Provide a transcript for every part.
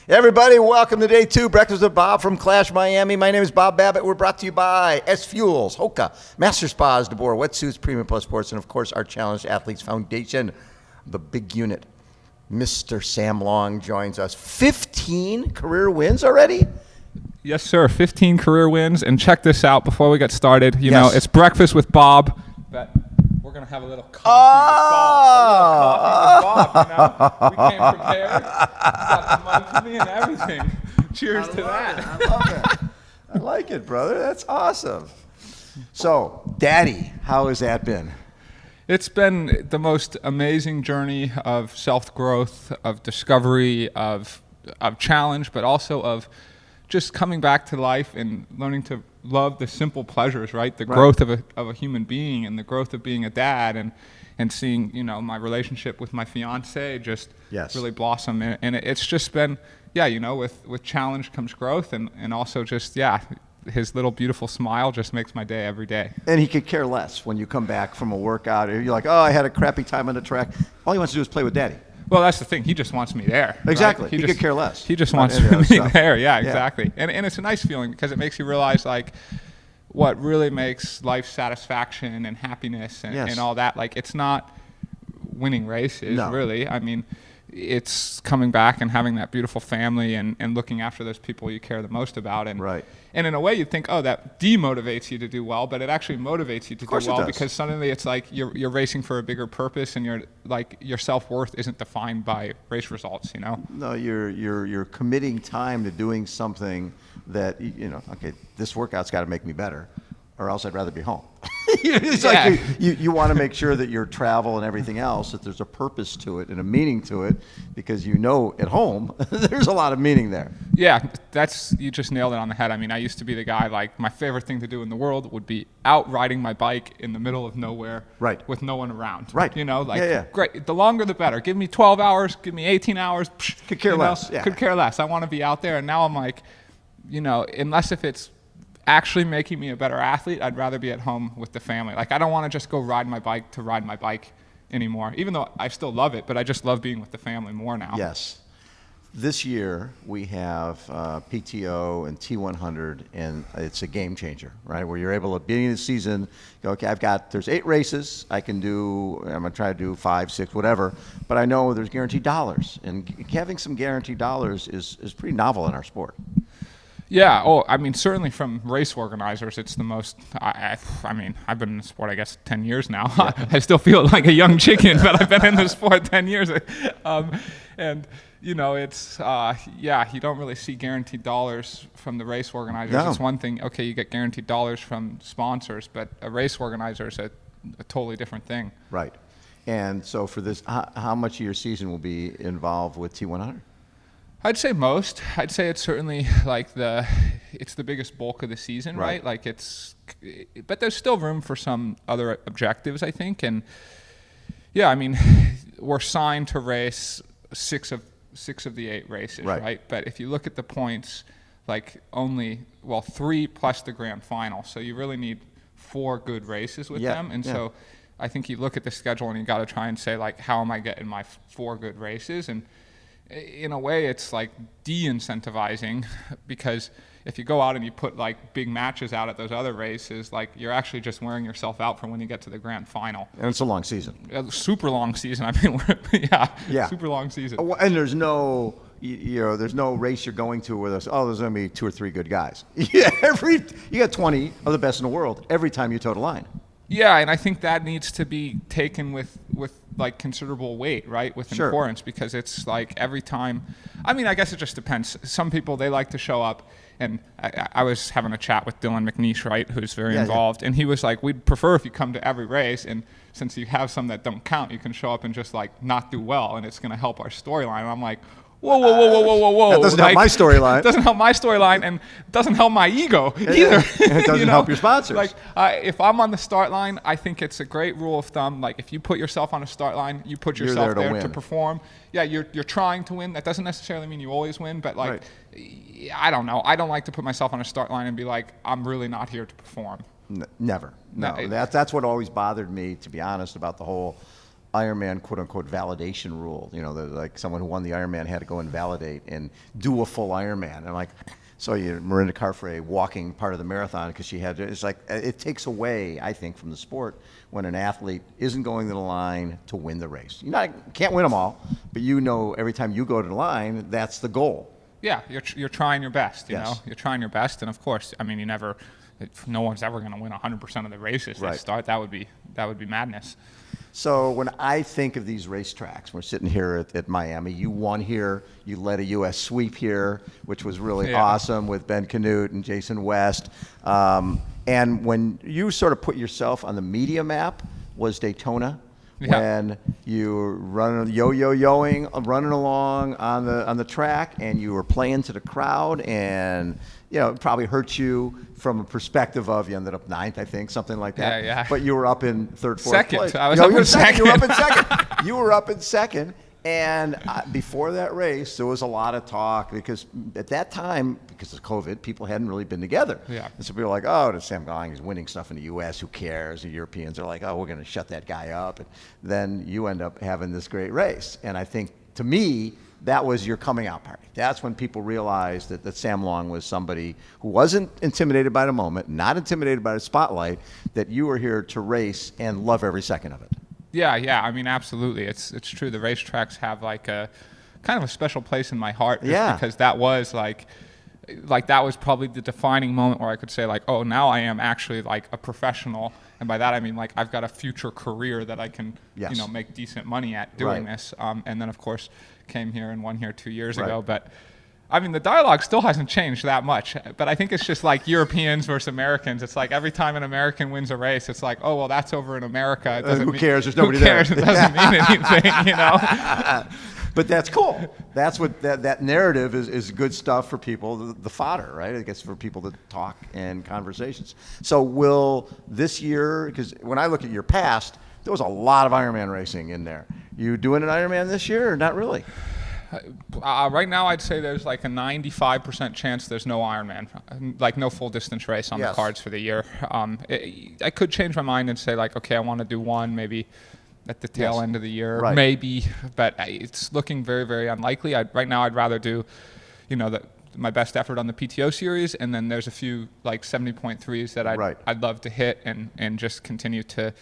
Everybody, welcome to day 2, Breakfast with Bob from Clash, Miami. My name is Bob Babbitt. We're brought to you by SFuels, HOKA, Master Spas, deboer, wetsuits, Premium Plus Sports, and of course our Challenged Athletes Foundation, the big unit. Mr. Sam Long joins us. 15 career wins already? Yes, sir. 15 career wins. And check this out before we get started. You know, it's Breakfast with Bob. But we're going to have a little coffee with Bob. We came prepared. Got some money for me and everything. Cheers to that. I love it. I like it, brother. That's awesome. So, Daddy, how has that been? It's been the most amazing journey of self-growth, of discovery, of challenge, but also of just coming back to life and learning to love the simple pleasures, right? The growth of a human being and the growth of being a dad and seeing, you know, my relationship with my fiance just really blossom. And it's just been, with challenge comes growth and also just, his little beautiful smile just makes my day every day. And he could care less when you come back from a workout. You're like, oh, I had a crappy time on the track. All he wants to do is play with Daddy. Well, that's the thing. He just wants me there. Exactly. Right? He could care less. He just wants me there. Yeah, exactly. And it's a nice feeling because it makes you realize, like, what really makes life satisfaction and happiness and all that. Like, it's not winning races, really. I mean, it's coming back and having that beautiful family and looking after those people you care the most about. And in a way, you'd think, oh, that demotivates you to do well, but it actually motivates you to do well because suddenly it's like you're racing for a bigger purpose, and your self-worth isn't defined by race results. You know? No, you're committing time to doing something that okay, this workout's got to make me better, or else I'd rather be home. It's like you want to make sure that your travel and everything else, that there's a purpose to it and a meaning to it, because at home there's a lot of meaning there. Yeah, you just nailed it on the head. I mean, I used to be the guy, like, my favorite thing to do in the world would be out riding my bike in the middle of nowhere with no one around. Right. You know, like, great. The longer the better. Give me 12 hours, give me 18 hours. Could care less. Could care less. I want to be out there. And now I'm like, unless if it's actually making me a better athlete, I'd rather be at home with the family. Like, I don't want to just go ride my bike to ride my bike anymore, even though I still love it, but I just love being with the family more now. Yes. This year we have PTO and T100, and it's a game changer, right? Where you're able to, beginning of the season, go, okay, there's 8 races. I'm going to try to do 5, 6, whatever, but I know there's guaranteed dollars, and having some guaranteed dollars is pretty novel in our sport. Yeah. Oh, I mean, certainly from race organizers, it's the most. I mean, I've been in the sport, I guess, 10 years now. Yeah. I still feel like a young chicken, but I've been in the sport 10 years. And it's you don't really see guaranteed dollars from the race organizers. No. It's one thing. Okay, you get guaranteed dollars from sponsors, but a race organizer is a totally different thing. Right. And so for this, how much of your season will be involved with T100? I'd say most. I'd say it's certainly like it's the biggest bulk of the season, right? Like but there's still room for some other objectives, I think. And I mean, we're signed to race 6 of the 8 races, right? But if you look at the points, like 3 plus the grand final. So you really need 4 good races with them. And so I think you look at the schedule and you got to try and say, like, how am I getting my 4 good races? And in a way, it's like de-incentivizing, because if you go out and you put like big matches out at those other races, like, you're actually just wearing yourself out for when you get to the grand final. And it's a long season. A super long season. I mean, super long season. And there's no, there's no race you're going to where there's going to be 2 or 3 good guys. You got 20 of the best in the world every time you toe the line. Yeah, and I think that needs to be taken with like considerable weight, right? With importance, because it's like every time. I mean, I guess it just depends. Some people, they like to show up, and I was having a chat with Dylan McNeish, right, who's very involved, and he was like, we'd prefer if you come to every race, and since you have some that don't count, you can show up and just like not do well, and it's going to help our storyline. And I'm like, whoa. That doesn't help my storyline. It doesn't help my storyline, and doesn't help my ego either. And it doesn't help your sponsors. Like, if I'm on the start line, I think it's a great rule of thumb. Like, if you put yourself on a start line, you put yourself there to perform. Yeah, you're trying to win. That doesn't necessarily mean you always win, but like, I don't know. I don't like to put myself on a start line and be like, I'm really not here to perform. Never. No, that's what always bothered me, to be honest, about the whole Ironman quote unquote validation rule. You know, like someone who won the Ironman had to go and validate and do a full Ironman. And like, so Miranda Carfrae walking part of the marathon because she had to, it's like, it takes away, I think, from the sport when an athlete isn't going to the line to win the race. You can't win them all, but you know every time you go to the line, that's the goal. Yeah, you're trying your best, you Yes. know? You're trying your best, and of course, I mean, no one's ever going to win 100% of the races Right. that start. That would be madness. So when I think of these racetracks, we're sitting here at Miami. You won here. You led a U.S. sweep here, which was really awesome with Ben Canute and Jason West. And when you sort of put yourself on the media map was Daytona. Yeah. When you were running, yo-yo-yoing, running along on the track, and you were playing to the crowd, and it probably hurt you from a perspective of you ended up ninth, I think, something like that. Yeah. But you were up in third, fourth Second. place. I was up in second. You were up in second. You were up in second. And before that race, there was a lot of talk because at that time, because of COVID, people hadn't really been together. Yeah. And so people were like, oh, Sam Gawling is winning stuff in the U.S. Who cares? The Europeans are like, oh, we're going to shut that guy up. And then you end up having this great race. And I think, to me, that was your coming out party. That's when people realized that Sam Long was somebody who wasn't intimidated by the moment, not intimidated by the spotlight, that you were here to race and love every second of it. Yeah. I mean, absolutely. It's true. The racetracks have like a kind of a special place in my heart. Just because that was like that was probably the defining moment where I could say like, oh, now I am actually like a professional. And by that, I mean, like I've got a future career that I can, make decent money at doing this. And then of course came here and won here 2 years ago. But I mean, the dialogue still hasn't changed that much, but I think it's just like Europeans versus Americans. It's like every time an American wins a race, it's like, oh, well, that's over in America. It doesn't who cares? There's nobody who cares? there. It doesn't mean anything, But that's cool. That's what that narrative is good stuff for people, the fodder, right? I guess for people to talk and conversations. So will this year, because when I look at your past, there was a lot of Ironman racing in there. You doing an Ironman this year or not really? Right now, I'd say there's like a 95% chance there's no Ironman, like no full distance race on the cards for the year. I could change my mind and say like, okay, I want to do one maybe at the tail end of the year, maybe, but it's looking very, very unlikely. Right now, I'd rather do, my best effort on the PTO series, and then there's a few like 70.3s that I'd love to hit and just continue to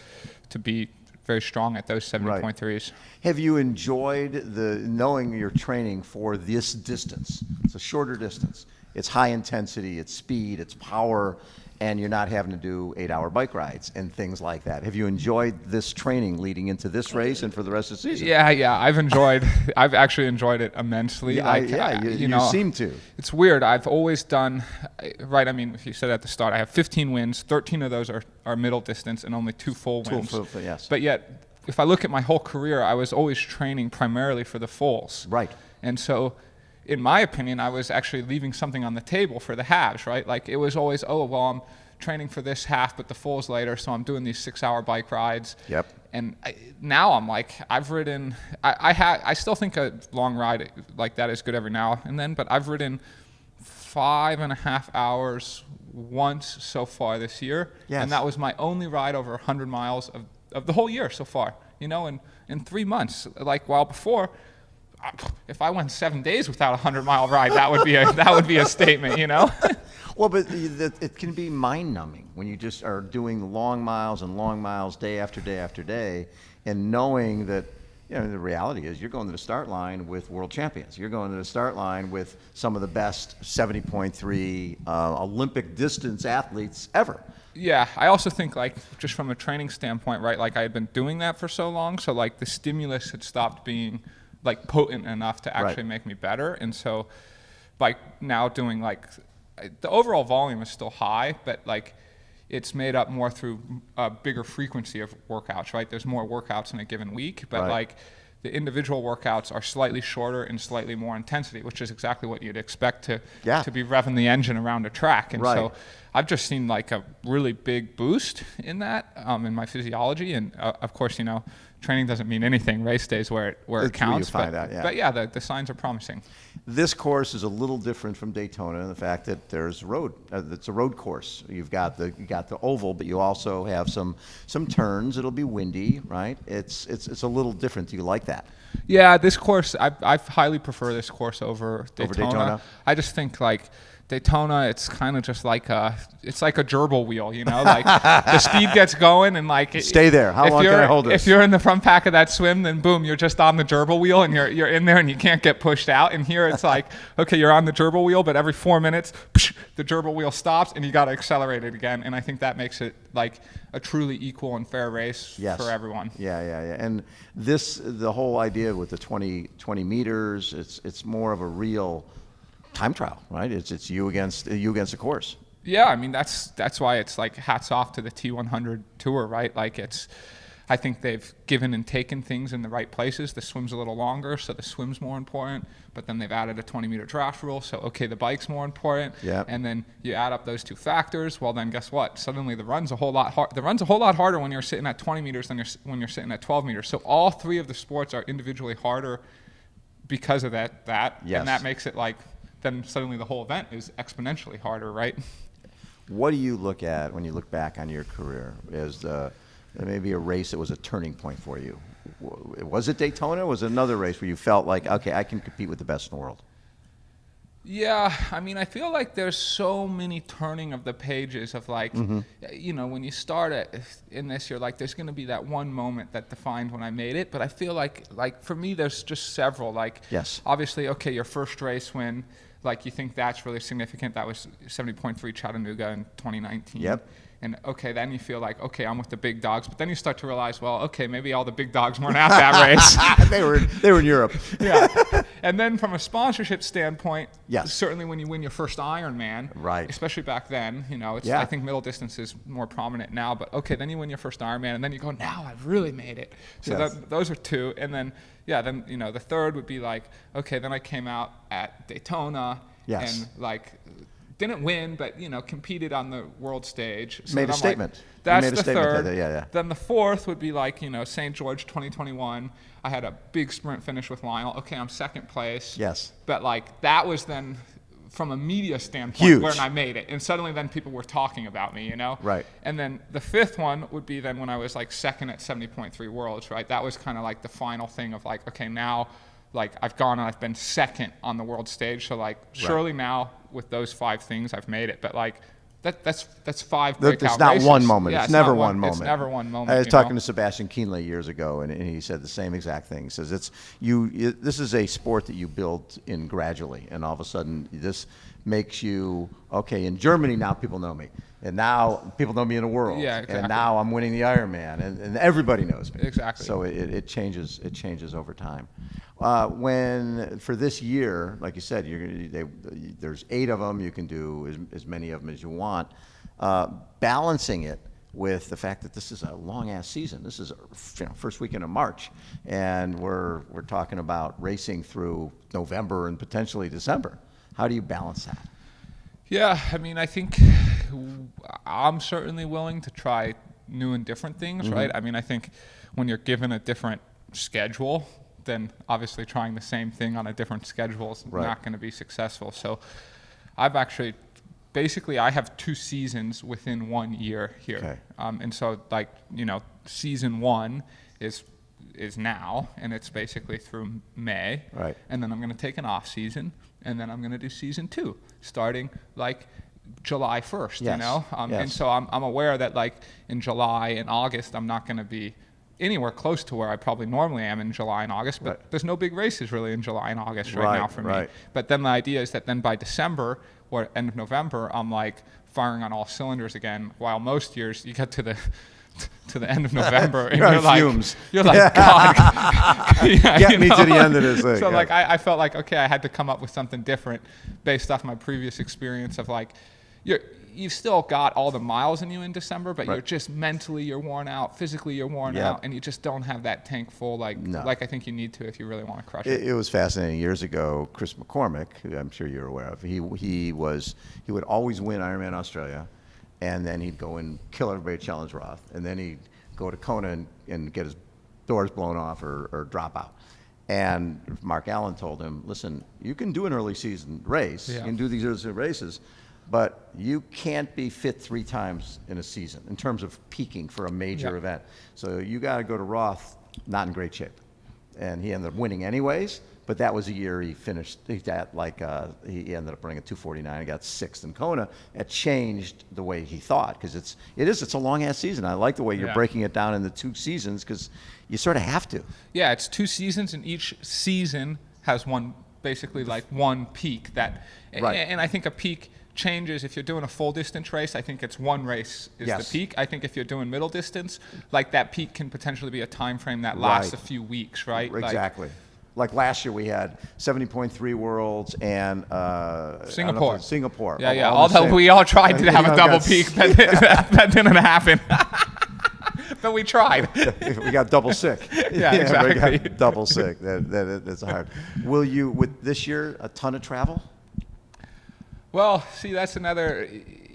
be very strong at those 70.3s. Have you enjoyed knowing you're training for this distance? It's a shorter distance. It's high intensity, it's speed, it's power, and you're not having to do 8-hour bike rides and things like that. Have you enjoyed this training leading into this race and for the rest of the season? Yeah. I've actually enjoyed it immensely. You seem to. It's weird. I've always done, I mean, if you said at the start, I have 15 wins, 13 of those are middle distance and only 2 full wins. Yes. But yet, if I look at my whole career, I was always training primarily for the fulls. Right. And so, in my opinion, I was actually leaving something on the table for the halves, right? Like it was always, oh, well, I'm training for this half, but the full's later, so I'm doing these 6-hour bike rides. Yep. And now I'm like, I've ridden, I still think a long ride like that is good every now and then, but I've ridden 5.5 hours once so far this year. Yes. And that was my only ride over 100 miles of the whole year so far, in 3 months. Like, while before, if I went 7 days without a 100-mile ride, that would be a statement, Well, but it can be mind-numbing when you just are doing long miles day after day after day, and knowing that the reality is you're going to the start line with world champions. You're going to the start line with some of the best 70.3 Olympic distance athletes ever. Yeah, I also think like just from a training standpoint, right? Like I had been doing that for so long, so like the stimulus had stopped being like potent enough to actually make me better, and so like now doing like the overall volume is still high, but like it's made up more through a bigger frequency of workouts, right? There's more workouts in a given week, but like the individual workouts are slightly shorter and slightly more intensity, which is exactly what you'd expect to be revving the engine around a track. And so I've just seen like a really big boost in that, in my physiology. And of course, training doesn't mean anything. Race days where it counts. Where you find out, but yeah, the signs are promising. This course is a little different from Daytona in the fact that there's road. It's a road course. You got the oval, but you also have some turns. It'll be windy, right? It's a little different. Do you like that? Yeah, this course, I highly prefer this course over Daytona. Over Daytona? I just think like Daytona, it's kind of just like it's like a gerbil wheel, you know, like the speed gets going and like stay there. How long can I hold this? If you're in the front pack of that swim, then boom, you're just on the gerbil wheel and you're in there and you can't get pushed out. And here it's like, okay, you're on the gerbil wheel, but every 4 minutes, the gerbil wheel stops and you got to accelerate it again. And I think that makes it like a truly equal and fair race for everyone. Yeah. And the whole idea with the 20 meters, it's more of a real time trial, right? It's you against the course. Yeah, I mean that's why it's like hats off to the T100 tour, right? Like I think they've given and taken things in the right places. The swim's a little longer, so the swim's more important. But then they've added a 20-meter draft rule, so okay, the bike's more important. Yeah. And then you add up those two factors. Well, then guess what? Suddenly the run's a whole lot harder when you're sitting at 20 meters than when you're sitting at 12 meters. So all three of the sports are individually harder because of that. Yes. And that makes it like then suddenly the whole event is exponentially harder, right? What do you look at when you look back on your career as maybe a race that was a turning point for you? Was it Daytona or was it another race where you felt like, okay, I can compete with the best in the world? Yeah, I mean, I feel like there's so many turning of the pages of like, you know, when you start in this, you're like, there's going to be that one moment that defined when I made it. But I feel like for me, there's just several. Like, yes, obviously, okay, your first race win, like you think that's really significant. That was 70.3 Chattanooga in 2019. Yep. And okay, then you feel like, okay, I'm with the big dogs. But then you start to realize, well, okay, maybe all the big dogs weren't at that race. they were in Europe. Yeah. And then from a sponsorship standpoint, yes, certainly when you win your first Ironman, right, especially back then, you know, I think middle distance is more prominent now. But okay, then you win your first Ironman, and then you go, now I've really made it. So those are two. And then, then you know, the third would be like, okay, then I came out at Daytona, and like didn't win, but you know, competed on the world stage. So made a statement. Like, that's made a the statement third. Yeah. Then the fourth would be like, you know, St. George 2021. I had a big sprint finish with Lionel. Okay, I'm second place. Yes. But like that was then from a media standpoint huge. When I made it. And suddenly then people were talking about me, you know? Right. And then the fifth one would be then when I was like second at 70.3 Worlds, right? That was kind of like the final thing of like, okay, now like I've gone and I've been second on the world stage. So like surely now with those 5 things I've made it. But like that's 5 breakout races. It's not one moment. Yeah, it's never one moment. It's never one moment. I was talking to Sebastian Kienle years ago, and he said the same exact thing. He says this is a sport that you build in gradually, and all of a sudden this makes you okay. In Germany now people know me, and now people know me in the world. Yeah, exactly. And now I'm winning the Ironman, and everybody knows me. Exactly. So it changes. It changes over time. When for this year, like you said, there's 8 of them. You can do as many of them as you want. Balancing it with the fact that this is a long-ass season. This is first weekend of March, and we're talking about racing through November and potentially December. How do you balance that? Yeah, I mean, I think I'm certainly willing to try new and different things, right? I mean, I think when you're given a different schedule, then obviously trying the same thing on a different schedule is not going to be successful. So I've actually, basically I have 2 seasons within 1 year here. Okay. And so like, you know, season 1 is now, and it's basically through May. Right. And then I'm going to take an off season, and then I'm going to do season 2, starting like July 1st, yes. you know? And so I'm aware that like in July and August, I'm not going to be anywhere close to where I probably normally am in July and August, but there's no big races really in July and August right now for me. But then the idea is that then by December or end of November, I'm like firing on all cylinders again, while most years you get to the end of November and you're like, fumes. You're like, God, get me to the end of this thing. So like I felt like, okay, I had to come up with something different based off my previous experience of like, you've still got all the miles in you in December, but you're just mentally you're worn out, physically you're worn out, and you just don't have that tank full like I think you need to if you really want to crush it. It was fascinating. Years ago, Chris McCormick, who I'm sure you're aware of, he would always win Ironman Australia, and then he'd go and kill everybody at Challenge Roth, and then he'd go to Kona and get his doors blown off or drop out. And Mark Allen told him, listen, you can do an early season race. Yeah. You can do these early season races, but you can't be fit 3 times in a season in terms of peaking for a major event. So you got to go to Roth not in great shape. And he ended up winning anyways, but that was a year he finished, he ended up running a 2:49 and got 6th in Kona. It changed the way he thought, because it's a long-ass season. I like the way you're breaking it down into 2 seasons, because you sort of have to. Yeah, it's 2 seasons, and each season has basically one peak. And I think a peak changes if you're doing a full distance race. I think it's 1 race is the peak. I think if you're doing middle distance, like that peak can potentially be a time frame that lasts a few weeks, right? Exactly. Like last year we had 70.3 Worlds and Singapore. Yeah. Although we all tried to have a double peak, that didn't happen. But we tried. We got double sick. Yeah, exactly. We got double sick. That's hard. Will you, with this year, a ton of travel? Well, see, that's another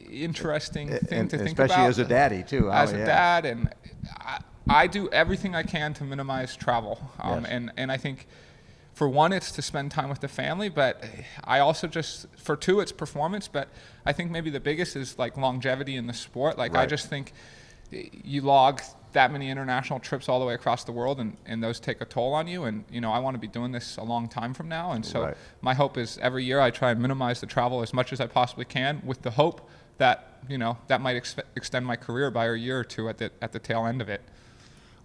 interesting thing to think about. Especially as a daddy, too. As a dad, and I do everything I can to minimize travel. And I think, for one, it's to spend time with the family, but I also for 2, it's performance. But I think maybe the biggest is like longevity in the sport. I just think you log that many international trips all the way across the world, and those take a toll on you. And, I want to be doing this a long time from now. And so my hope is every year I try and minimize the travel as much as I possibly can, with the hope that, that might extend my career by a year or 2 at the tail end of it.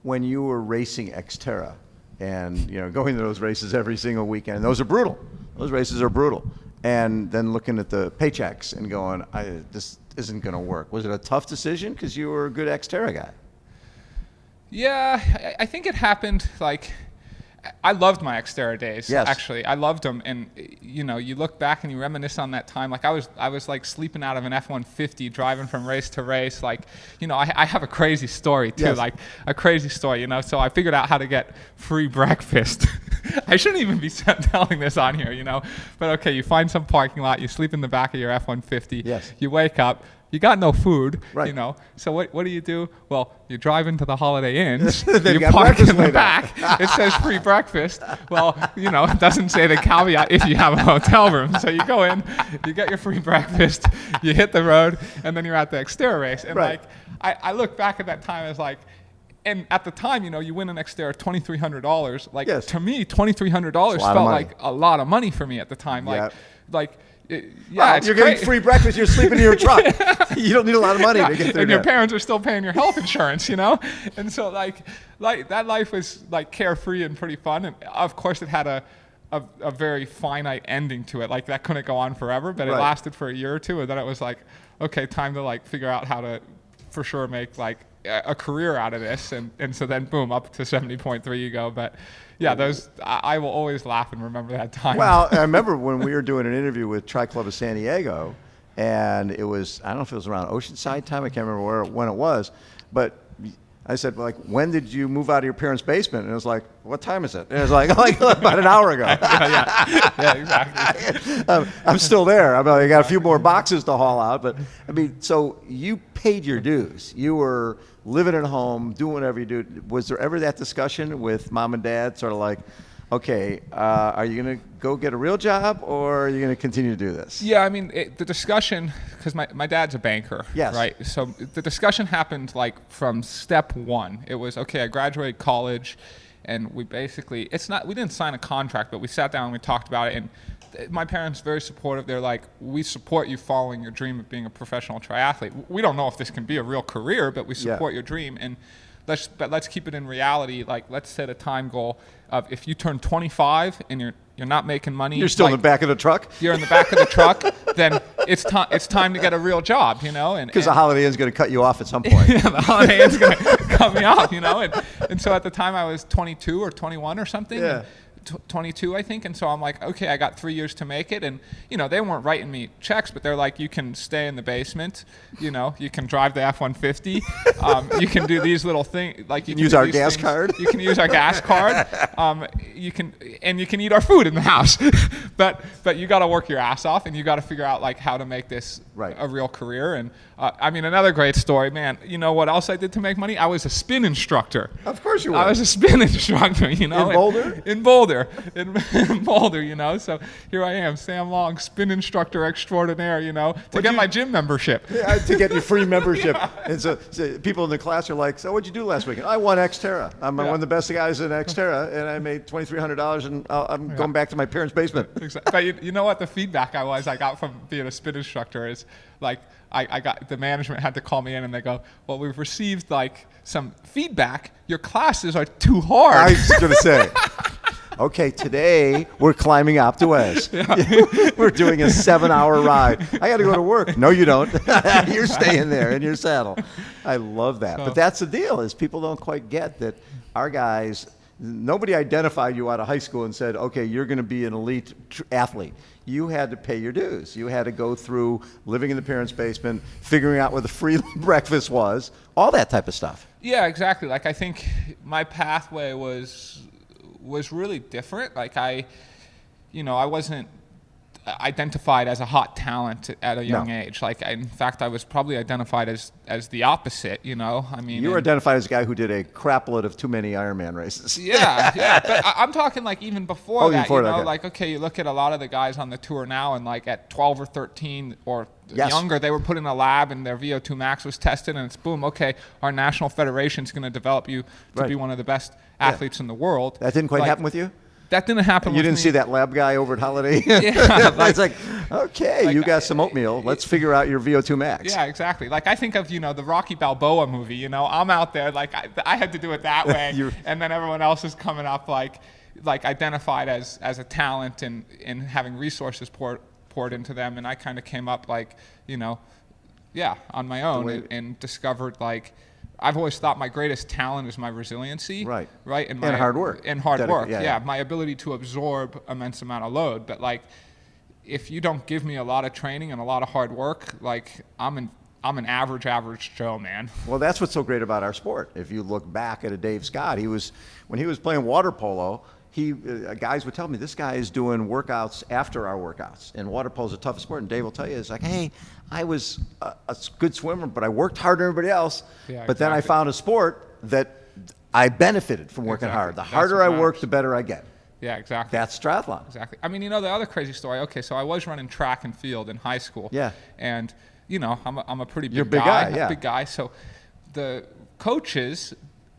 When you were racing Xterra and, going to those races every single weekend, those are brutal. Those races are brutal. And then looking at the paychecks and going, this isn't going to work. Was it a tough decision because you were a good Xterra guy? Yeah, I think it happened I loved my Xterra days. Yes. Actually, I loved them, and you look back and you reminisce on that time. I was sleeping out of an F-150, driving from race to race. I have a crazy story too, a crazy story. So I figured out how to get free breakfast. I shouldn't even be telling this on here, But okay, you find some parking lot, you sleep in the back of your F-150. Yes. You wake up. You got no food, right. So what do? Well, you drive into the Holiday Inns, you park in the back, it says free breakfast. Well, it doesn't say the caveat if you have a hotel room. So you go in, you get your free breakfast, you hit the road, and then you're at the Xterra race. And I look back at that time as and at the time, you win an Xterra $2,300. To me, $2,300 felt like a lot of money for me at the time. You're getting free breakfast. You're sleeping in your truck. You don't need a lot of money to get there. And your parents are still paying your health insurance, And so that life was carefree and pretty fun. And of course, it had a very finite ending to it. That couldn't go on forever, but it lasted for a year or 2, and then it was okay, time to figure out how to for sure make a career out of this. And so then boom, up to 70.3 you go. But yeah, I will always laugh and remember that time. Well, I remember when we were doing an interview with Tri Club of San Diego, and it was, I don't know if it was around Oceanside time, I can't remember when it was, but I said, when did you move out of your parents' basement? And it was what time is it? And it was about an hour ago. yeah, exactly. I'm still there. I got a few more boxes to haul out, but so you paid your dues. You were living at home, doing whatever you do. Was there ever that discussion with mom and dad, sort of okay, are you going to go get a real job, or are you going to continue to do this? Yeah, the discussion, because my dad's a banker, yes. Right? So the discussion happened from step 1. It was, okay, I graduated college, and we basically, we didn't sign a contract, but we sat down and we talked about it, and my parents very supportive. They're we support you following your dream of being a professional triathlete. We don't know if this can be a real career, but we support your dream, and let's keep it in reality. Let's set a time goal of, if you turn 25 and you're not making money, you're still in the back of the truck. You're in the back of the truck. Then it's time to get a real job, Because the Holiday Inn's going to cut you off at some point. Yeah, the Holiday Inn's going to cut me off, And so at the time I was 22 or 21 or something. Yeah. 22, I think. And so I'm okay, I got 3 years to make it. And, they weren't writing me checks, but they're you can stay in the basement, you can drive the F-150. You can do these little things. You can use our gas card. You can use our gas card. You can eat our food in the house. but you got to work your ass off, and you got to figure out how to make this a real career. And another great story, man. You know what else I did to make money? I was a spin instructor. Of course you were. I was a spin instructor, In Boulder? In Boulder. Boulder, in Boulder, you know. So here I am, Sam Long, spin instructor extraordinaire, you know, to get my gym membership. Yeah, to get your free membership. And so people in the class are like, so what'd you do last weekend? I won Xterra. I'm one of the best guys in Xterra, and I made $2,300, and I'm going back to my parents' basement. Exactly. But you know what the feedback I got from being a spin instructor is, like, I got, the management had to call me in and they go, well, we've received like some feedback. Your classes are too hard. I was going to say, okay, today we're climbing Alpe d'Huez. Yeah. We're doing a 7-hour ride. I got to go to work. No, you don't. You're staying there in your saddle. I love that. But that's the deal, is people don't quite get that our guys, nobody identified you out of high school and said, okay, you're going to be an elite athlete. You had to pay your dues. You had to go through living in the parents' basement, figuring out what the free breakfast was, all that type of stuff. Yeah, exactly. Like, I think my pathway was really different. Like, I wasn't identified as a hot talent at a young age. Like, in fact, I was probably identified as the opposite, you know. I mean, you were identified as a guy who did a crapload of too many Ironman races. Yeah. But I'm talking like even before that, before you know, okay. like, okay, you look at a lot of the guys on the tour now, and like at 12 or 13 or younger, they were put in a lab and their VO2 max was tested, and it's boom, okay, our national federation's going to develop you to be one of the best athletes in the world. That didn't quite happen with you? That didn't happen with me. You didn't see that lab guy over at Holiday? Yeah. It's like, okay, you got some oatmeal. Let's figure out your VO2 max. Yeah, exactly. Like, I think of, you know, the Rocky Balboa movie, you know, I'm out there, like, I had to do it that way, and then everyone else is coming up, like identified as a talent and having resources poured into them, and I kind of came up, like, you know, on my own and discovered, like, I've always thought my greatest talent is my resiliency. Right. And hard work. And hard work. Yeah. My ability to absorb immense amount of load. But, like, if you don't give me a lot of training and a lot of hard work, like, I'm an average Joe, man. Well, that's what's so great about our sport. If you look back at a Dave Scott, when he was playing water polo, guys would tell me, this guy is doing workouts after our workouts. And water polo is the toughest sport. And Dave will tell you, it's like, hey, I was a good swimmer, but I worked harder than everybody else. Yeah, but then I found a sport that I benefited from working hard. The harder I work, the better I get. Yeah, exactly. That's triathlon. Exactly. I mean, you know, the other crazy story, okay, so I was running track and field in high school. Yeah. And, you know, I'm a pretty big guy. You're a big guy, yeah. Big guy. So the coaches,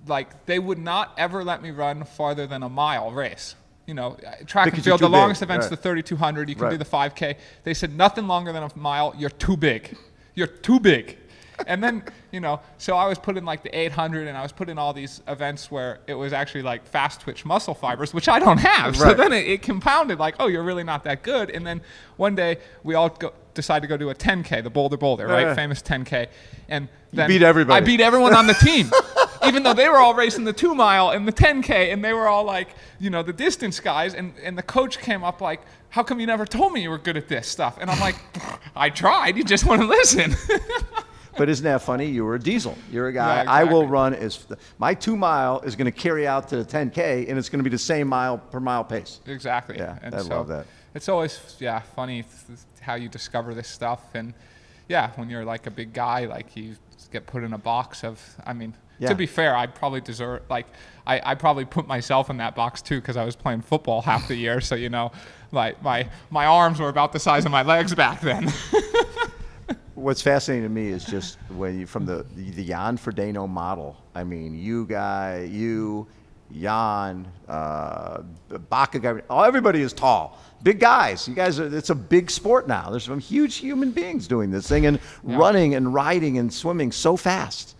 like, they would not ever let me run farther than a mile race. You know, track and field, the longest event's the 3,200. You can do the 5K. They said nothing longer than a mile. You're too big. You're too big. And then, you know, so I was put in like the 800, and I was put in all these events where it was actually like fast twitch muscle fibers, which I don't have. So then it compounded, like, oh, you're really not that good. And then one day we all decide to go do a 10K, the Boulder, right? Famous 10K. And then you beat everybody. I beat everyone on the team. Even though they were all racing the 2 mile and the 10K, and they were all like, you know, the distance guys, and the coach came up like, how come you never told me you were good at this stuff? And I'm like, I tried, you just want to listen. But isn't that funny? You were a diesel. You're a guy. Yeah, exactly. I will run my 2 mile is going to carry out to the 10K, and it's going to be the same mile per mile pace. Exactly. Yeah, and I love that. It's always funny how you discover this stuff, and when you're like a big guy, like you get put in a box of, I mean. Yeah. To be fair, I probably deserve, like, I probably put myself in that box too, because I was playing football half the year. So, you know, like my arms were about the size of my legs back then. What's fascinating to me is just when from the Jan Frodeno model. I mean, Jan, Baca, everybody is tall. Big guys. You guys it's a big sport now. There's some huge human beings doing this thing and running and riding and swimming so fast.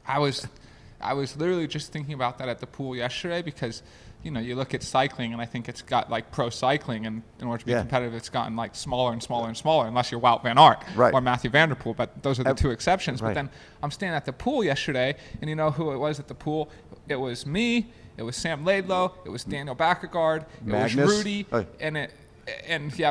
I was literally just thinking about that at the pool yesterday, because, you know, you look at cycling, and I think it's got like pro cycling, and in order to be competitive, it's gotten like smaller and smaller and smaller, unless you're Wout van Aert or Matthew van der Poel, but those are the two exceptions. But then I'm standing at the pool yesterday, and you know who it was at the pool? It was me, it was Sam Laidlow, it was Daniel Backergaard, it was Rudy, and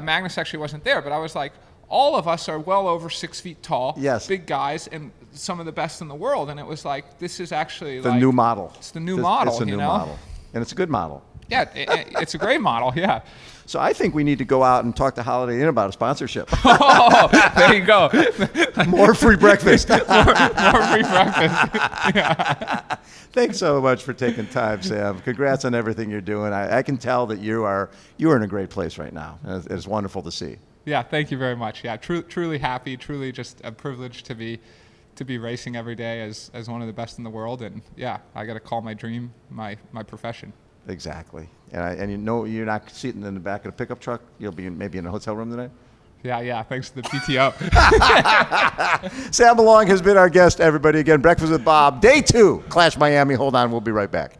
Magnus actually wasn't there, but I was like, all of us are well over 6 feet tall, big guys, and some of the best in the world. And it was like, this is actually the new model. It's the new model. It's a new model, and it's a good model. Yeah, it's a great model. Yeah. So I think we need to go out and talk to Holiday Inn about a sponsorship. Oh, there you go. More free breakfast. more free breakfast. Yeah. Thanks so much for taking time, Sam. Congrats on everything you're doing. I can tell that you are in a great place right now. It's wonderful to see. Yeah, thank you very much. Yeah, truly happy, truly just a privilege to be racing every day as one of the best in the world. And yeah, I got to call my dream my profession. Exactly. And you know you're not sitting in the back of a pickup truck. You'll be maybe in a hotel room tonight. Yeah. Thanks to the PTO. Sam Malong has been our guest, everybody. Again, Breakfast with Bob, Day 2, Clash Miami. Hold on, we'll be right back.